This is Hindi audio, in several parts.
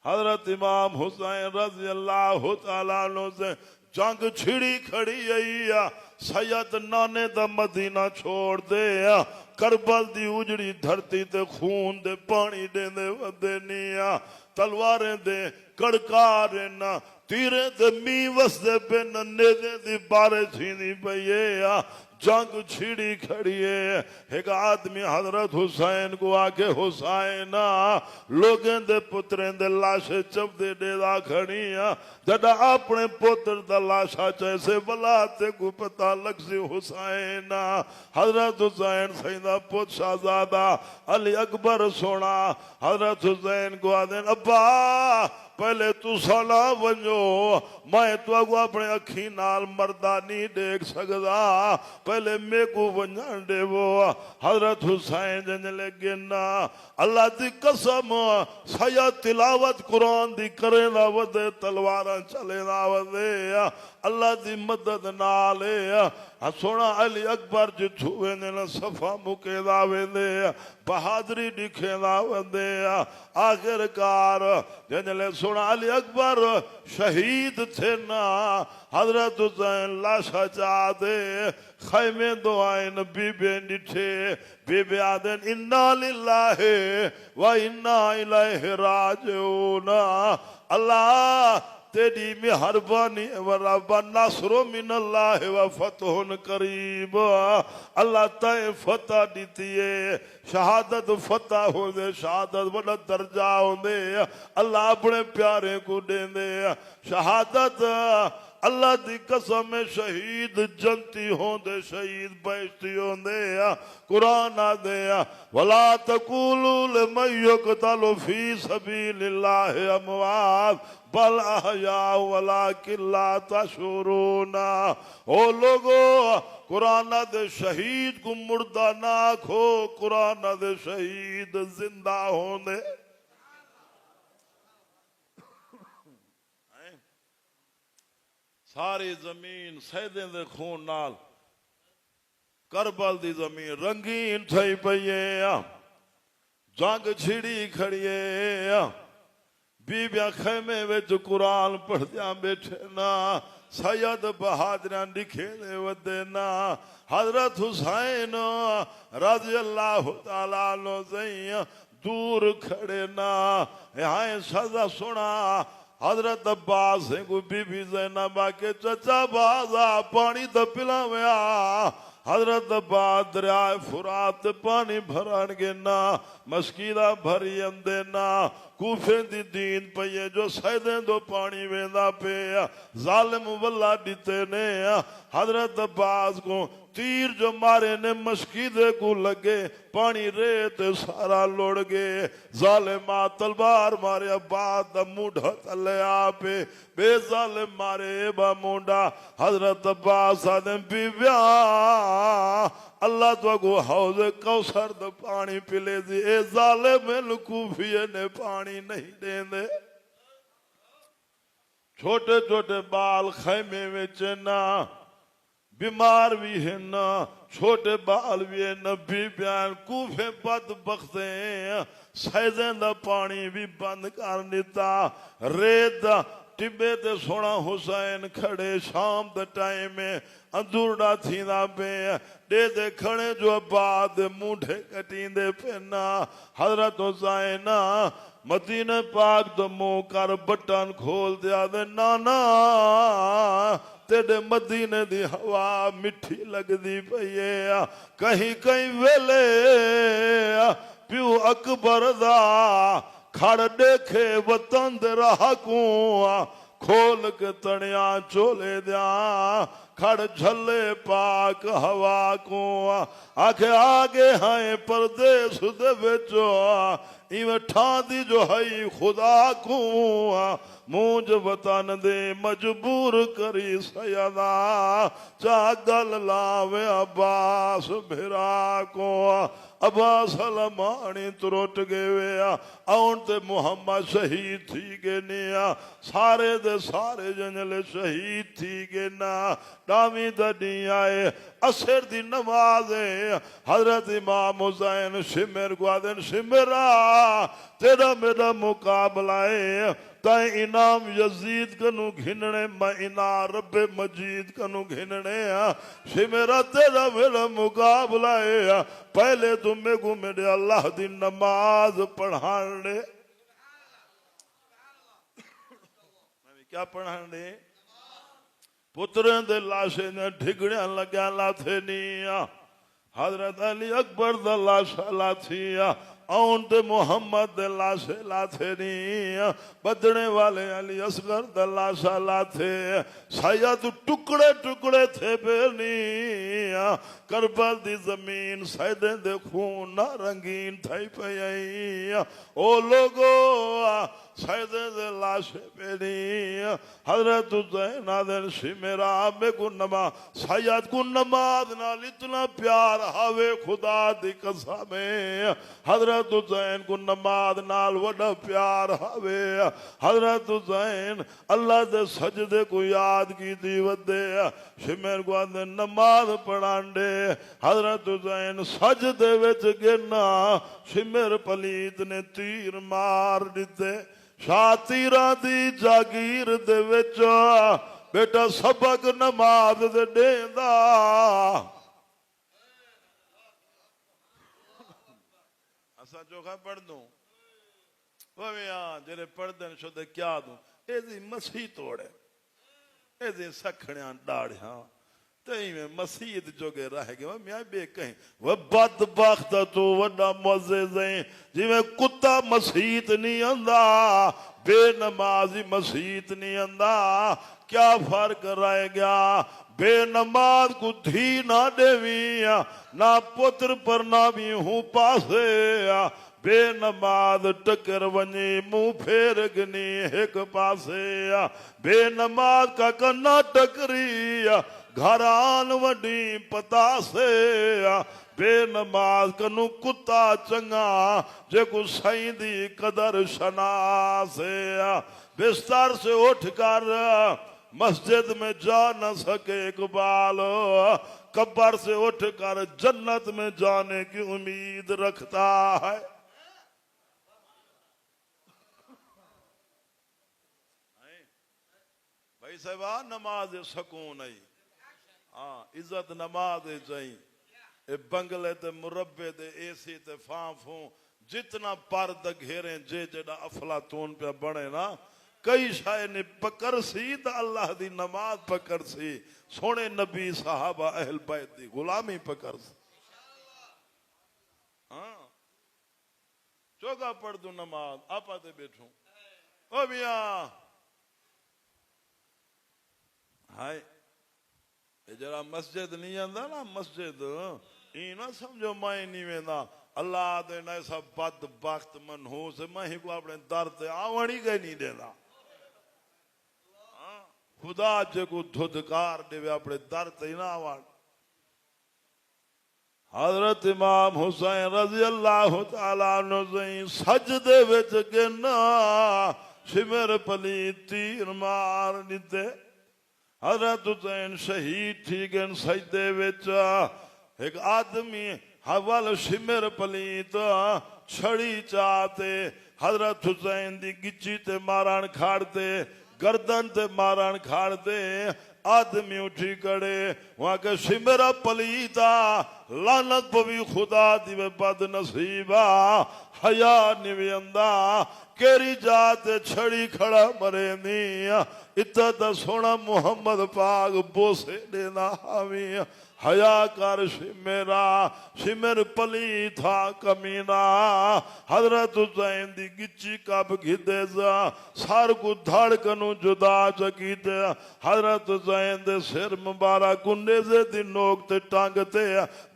हजरत इमाम हुसैन रजी अल्लाह तआला अन्हु से जंग छिड़ी खड़ी आई सैयद नाने दा मदीना छोड़ दे करबल दी उजड़ी धरती ते खून दे पानी देंदे वदे नी तलवारें दे कड़कारे ना तीरे दे मी वसदे पे नन्ने दी बारिश थींदी पई जंग छिड़ी खड़ी है। एक आदमी हजरत हुसैन को आके हुसैन लोगों दे पुत्रें दे लाशे चबदे डेदा खड़ी जदा अपने पुत्र दा लाशा जैसे बलाते को पता लग सी हुसैन हजरत हुसैन सैदा पुत शाहजादा अली अकबर सोना हजरत हुसैन को आदे अब्बा पहले तू साला वजो मैं तो अपने अखी नाल मरदा नहीं देख सकदा पहले मेरे को वजन देवो। हजरत हुसैन जन लगे ना अल्लाह दी कसम सया तिलावत कुरान दी करे ना वदे तलवारां चले ना वदे अल्लाह दी मदद नाल सोना अली अकबर जिथू वेंदे न सफा मुकेदा वेंदे बहादुरी दिखेदा वेंदे आखिरकार जंजले सोना अली अकबर शहीद थे ना हजरत हुसैन लाशा चाहते खैमे दुआएं बीबे निठे बीबे आदन इन्ना लिल्लाहि व इन्ना इलैहि राजिऊन अल्लाह तेरी मेहरबानी व नासरो मिनल्लाह व फतहुन करीब अल्लाह तय फतह दीती है शहादत फतह हो दे शहादत बड़ा दर्जा होंदे अल्लाह अपने प्यारे को देंदे शहादत अल्लाह दी कसम शहीद जनती होंदे शहीद बेइज्जती होंदे कुरान आदे वला तकुलू लिमन युक़तलु फी सबीलिल्लाहि अमवात बल अहया वलाकिन ला तशउरून ओ लोगो कुरान दे शहीद को मुर्दा ना खो कुरान दे शहीद जिंदा होंदे सारी जमीन सैदे दे खून नाल करबल दी जमीन रंगीन थई पई है जंग छिड़ी खड़ी है बीबिया खेमे विच कुरान पढ़दियां बैठे ना सैयद बहादुर लिखे दे वदे ना हजरत हुसैन रज़ी अल्लाह तआला अन्हु से दूर खड़े ना यहाँ सजा सुना हजरत अब्बास को बीबी ज़ैनबा के चचा बाजा पानी तो पिलावया हजरत अब्बास दरिया फुरात पानी भरन गे ना मस्कीदा भरी अंदे ना कूफे दी दीन पई जो सैदे दो पानी वेंदा पे जालिम वल्ला दिते ने हजरत अब्बास को तीर जो मारे ने मस्कीदे को लगे पानी रेत सारा लोड़ गए जालिमा तलवार मारे अब्बास दा मुंडा तले आपे बेजालिम मारे बा मुंडा हजरत अब्बास आदम बीबिया अल्लाह तो को हौज कौसर दा पानी पिले दी ए जालिम कूफिये ने पानी नहीं देंदे छोटे छोटे बाल खैमे विच ना बीमार भी है ना छोटे बाल भी है न बीबियां कूफे बद बखते सैदे दा पानी भी बंद कर दिता रेत टिब्बे ते सोना हुसैन खड़े शाम द टाइम में अंदूरड़ा थींदा पे दे दे खड़े जो बाद मुंडे कटींदे पे ना हजरत हुसैन मदीने पाक द मुंह कर बटन खोल दिया दे नाना तेरे मदीने दी हवा मिठी लगदी पई है कहीं कहीं वेले प्यू अकबर दा खड़ देखे वतन दे राह को खोल के तनिया चोले दिया खड़ झले पाक हवा को आखे आगे हैं परदेस दे विचो इवें ठांदी जो है खुदा को मूंज वतन दे मजबूर करी सयदा चा गल लावे अब्बास भिरा को अब्बास लमानी तुरट गए आउन ते मुहम्मद शहीद थी गए निया सारे दे सारे जंजले शहीद थी गए ना डावी दडी आए असर दी नमाज हजरत इमाम हुसैन शिमर को आदन शिमरा तेरा मेरा मुकाबला है तय इनाम यजीद कनु घिनने मैं इना रब्बे मजीद कनु घिनने शिमरा तेरा मेरा मुकाबला है पहले तुम मेरे मेरे अल्लाह दी नमाज पढ़ाने क्या पढ़ाने पुत्रें दे लाशे ने ठिगड़िया लग्या लाथे निया हजरत अली अकबर दा लाशा लाथिया औन ते मोहम्मद दे लाशे लाथे निया बदने वाले अली असगर दा लाशा लाथे शायद टुकड़े टुकड़े थे बेनिया करबल दी जमीन सैदे दे खून ना रंगीन थई पई ओ लोगो सैदे दे लाशे पेनी हजरत हुसैन आदन शिमेरा में को नमा शायद को नमाज नाल इतना प्यार हावे खुदा दी कसम हजरत हुसैन को नमाज नाल वड़ा प्यार हावे हजरत हुसैन अल्लाह दे सजदे को याद की दी वदे शिमेर को आदन नमाज पढ़ांडे हजरत हुसैन सजदे विच गिरना शिमेर पलीत ने तीर मार दिते शातीरा दी जागीर दे विच बेटा सबक नमाज दे देंदा असा चोखा पढ़ दूं जेरे पढ़ देन शुद्ध क्या दूं एदी मसीह तोड़े एदी सखणियां दाढ़ियां तई में मसीद जोगे रह गए मैं बे कहीं वह बदबख्त तो वड्डा मुअज़्ज़िज़ है जिवें कुत्ता मसीत नहीं आंदा बेनमाजी मसीत नहीं आंदा क्या फर्क रह गया बेनमाज को धी ना देवी ना पुत्र पर ना भी हूँ पासे बेनमाज टकर वनी मुंह फेर गनी एक पासे बेनमाज का कन्ना टकरी घरान वडी पता से बेनमाज कनु कुत्ता चंगा जेको सही दी कदर शना से बिस्तर से उठकर मस्जिद में जा न सके इकबाल कब्र से उठकर जन्नत में जाने की उम्मीद रखता है भाई साहबा नमाज सकून आई हाँ इज्जत नमाज चाहिए ए बंगले ते मुरब्बे ते एसी ते फांफू जितना पर्द घेरे जे जड़ा अफलातून पे बने ना कई शाय ने पकड़ सी तो अल्लाह दी नमाज पकड़ सी सोने नबी साहबा अहल बैत दी गुलामी पकड़ सी हाँ चौका पढ़ दू नमाज आपा ते बैठू ओ मियां हाय जरा मस्जिद नहीं आंदा ना मस्जिद ई ना समझो मैं नहीं वेंदा अल्लाह दे ना ऐसा बदबख्त मनहूस मैं ही को अपने दर ते आवण ही गई नहीं देना खुदा जे को धुदकार देवे अपने दर ते ना आवण हजरत इमाम हुसैन रजी अल्लाह तआला अन्हु सजदे विच गिरना शिमर पली तीर मार दिते हजरत हुसैन शहीद थी गए सजदे विच एक आदमी हवल शिमर पलीत छड़ी चाते हजरत हुसैन दी गिच्ची ते मारण खाड़ते गर्दन ते मारण खाड़ते आदमी उठी कड़े वहां के शिमरा पलीता लानत पवी खुदा दिवे बद नसीबा हया निवेंदा केरी जात छड़ी खड़ा मरे नी इतना सोना मोहम्मद पाक बोसे देना हमी हया कर शिमेरा शिमर पली था कमीना हजरत हुसैन दी गिच्ची कब घिदे जा सार को धड़कनु जुदा चकीते हजरत हुसैन दे सिर मुबारक कुंडे से दी नोक ते टांगते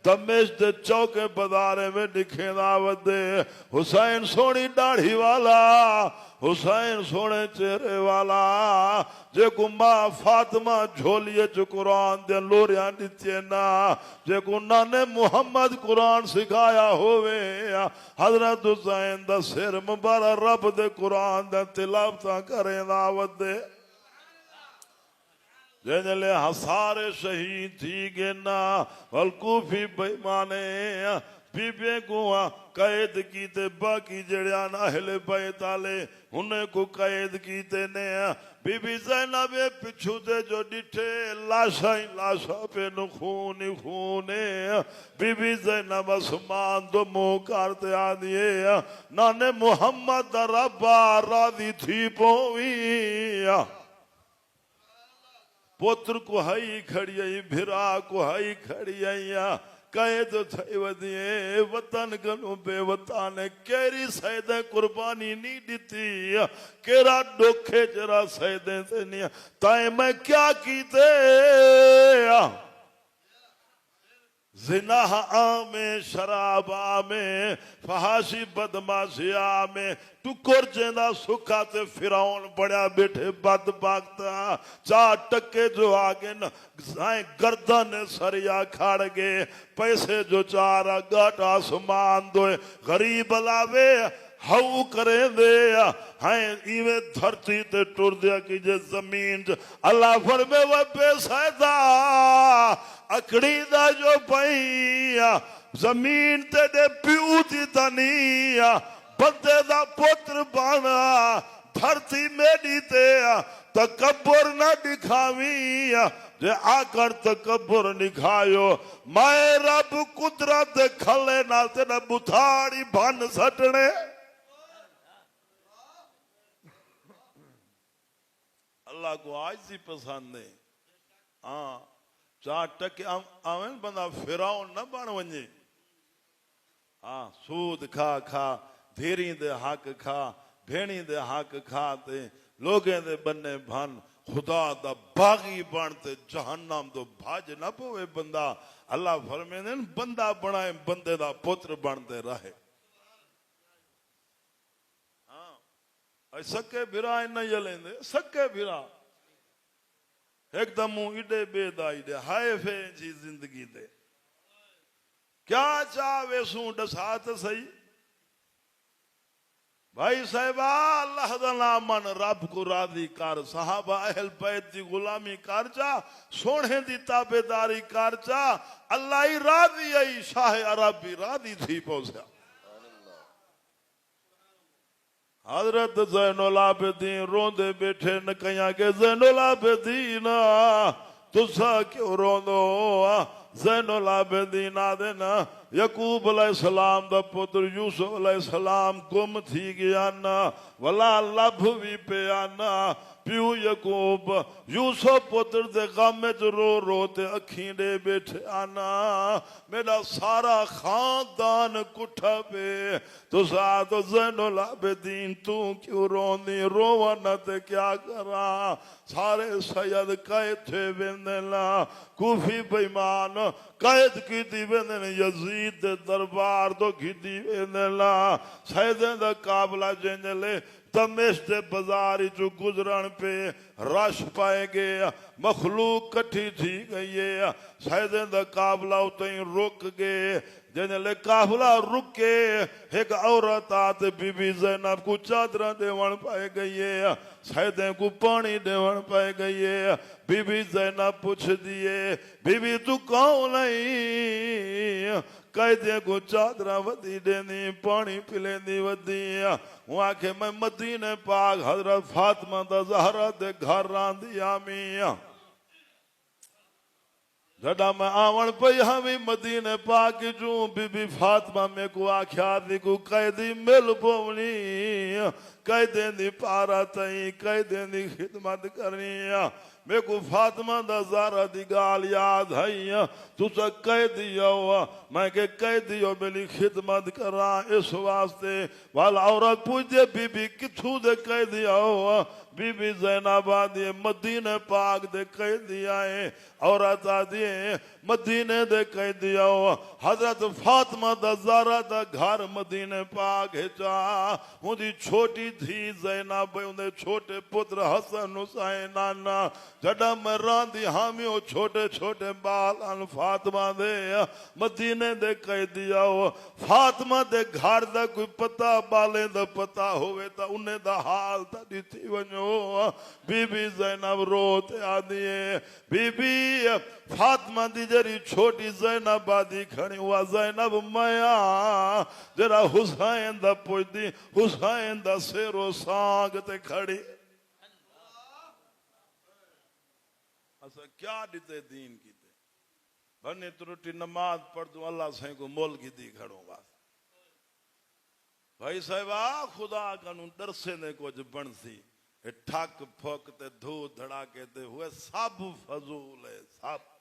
दमेश दे चौके बदारे में दिखे दावदे हुसैन सोनी दाढ़ी वाला हुसैन सोने चेहरे वाला जे को मां फातिमा झोलिए च कुरान दे लोरिया दिते ना जे को नाने मुहम्मद कुरान सिखाया होवे हजरत हुसैन दा सिर मुबारक रब दे कुरान दा तिलावत करे दावत दे जंहिंजले सारे शहीद थी गए ना वलकूफी बेईमाने बीबे गुआ कैद कीते बाकी जड़िया ना हिले पे ताले उन्हें को कैद कीते ने बीबी ज़ैनब पिछू दे जो डिठे लाशा ही लाशा पे नु खून ही खून बीबी ज़ैनब आसमान तो मुंह करते आ दिए नाने मोहम्मद रब्बा राजी थी पोवी पुत्र को हई खड़ी आई भिरा को हई खड़ी आई कैद थई वधिए वतन गनु बेवतान केरी सैद कुर्बानी नी दी केरा डोखे जरा सैदे से नहीं ताए मैं क्या कीते जिनाह आमे शराब आमे फहाशी बदमाशी आमे टुकुर जेंदा सुखा ते फिरौन बड़ा बैठे बद बागता 4 टके जो आगे न गर्दन सरिया खाड़ गए पैसे जो 4 गट आसमान दोए गरीब लावे हाउ करे दे हैं इवे धरती ते टुर दिया कि जे जमीन अल्लाह फरमे व बेसैदा अकड़ी दा जो पईया जमीन ते दे प्यू दी तनिया बंदे दा पुत्र बना धरती मेरी ते तकब्बुर न दिखाविया जे आकर तकब्बुर दिखायो मैं रब कुदरत खले नाल ते न बुथाड़ी भन सटने अल्लाह को आज ही पसंद है हाँ 4 टके आवन बंदा फिरौन न बन वने हाँ सूद खा खा धेरी दे हक खा भेणी दे हक खा ते लोगे दे बन्ने भन खुदा दा बागी बनते जहन्नम तो भाज न पवे बंदा अल्लाह फरमाते हैं बंदा बनाए बंदे दा पुत्र बनते रहे हाँ सके भिरा न जलेंदे सके भिरा एकदम इडे बेदा इडे हाय फे जी जिंदगी दे क्या चाहे सू डसात सही भाई साहिबा अल्लाह दा नाम मन रब को राजी कर सहाबा अहल बैत दी गुलामी कर जा सोने दी ताबेदारी कर जा अल्लाह ही राजी आई शाह अरबी राजी थी पहुंचा हजरत ज़ैनुल आबिदीन रोंदे बैठे न कया के ज़ैनुल आबिदीन तुसा क्यों रोंदो ज़ैनुल आबिदीन आदे ना यकूब अलैहिस्सलाम दा पुत्र यूसुफ अलैहिस्सलाम गुम थी गया ना वला लभ भी पिया ना प्यू यकूब यूसुफ पुत्र दे गम च रो रो ते अखी दे बैठे आना मेरा सारा खानदान कुठा पे तुसा तो ज़ैनुल आबिदीन तू क्यों रोंदी रोवा न ते क्या करा सारे सैयद कैद थे वेंदला कूफी बेईमान कैद की दी वेंदने यजीद दे दरबार तो खिदी वेंदला सैयद दा काबला जंजले तमेश दे बाजार चो गुजरन पे रश पाए गए मखलूक कठी थी गई है सैयद दा काबला उतई रुक गए जंजले काफला रुके एक औरत आते बीबी ज़ैनब को चादर देवन पाए गई है सैयद को पानी देवन पाए गई है बीबी ज़ैनब पूछ दिए बीबी तू कौन नहीं कैदे को चादर वधी देनी पानी पिलेंदी वधी हूँ आखे मैं मदीने पाक हजरत फातिमा दा ज़हरा दे घर रांदी आमी जड़ा मैं आवन पई हमी मदीने पाक जू बीबी फातिमा में को आख्या दी को कैदी मिल पवनी कैदे दी पारा तई कैदे दी खिदमत करनी मेरे को फातिमा दा ज़हरा दी गाल याद है तुसा कैदी हो मैं के कैदी हो मेरी खिदमत करा इस वास्ते वाला औरत पूछे बीबी किथू दे कैदी हो बीबी ज़ैनब आदि मदीने पाक दे कैदी आए औरत आदि मदीने दे कैदी हो हजरत फातिमा दा ज़हरा दा घर मदीने पाक है जा उनकी छोटी छोटी थी ज़ैनब उनके छोटे पुत्र हसन हुसैन नाना जड़ा मैं रांदी हामी वो छोटे छोटे बाल फातिमा दे मदीने दे कह दिया हो फातिमा दे घर दा कोई पता बाले दा पता होवे ता उन्हें दा हाल ता दिथी वनो बीबी ज़ैनब रोते आदी बीबी फातिमा दी जरी छोटी ज़ैनब आदि खड़ी हुआ ज़ैनब माया जरा हुसैन दा पुछदी हुसैन दा सिरो सांग ते खड़ी असा क्या दिते दीन की बने त्रुटि नमाज पढ़ दू अल्लाह से को मोल की दी खड़ो बस भाई साहबा खुदा कानून दरसे ने कुछ बनसी ठक फक ते धू धड़ाके ते हुए सब फजूल है सब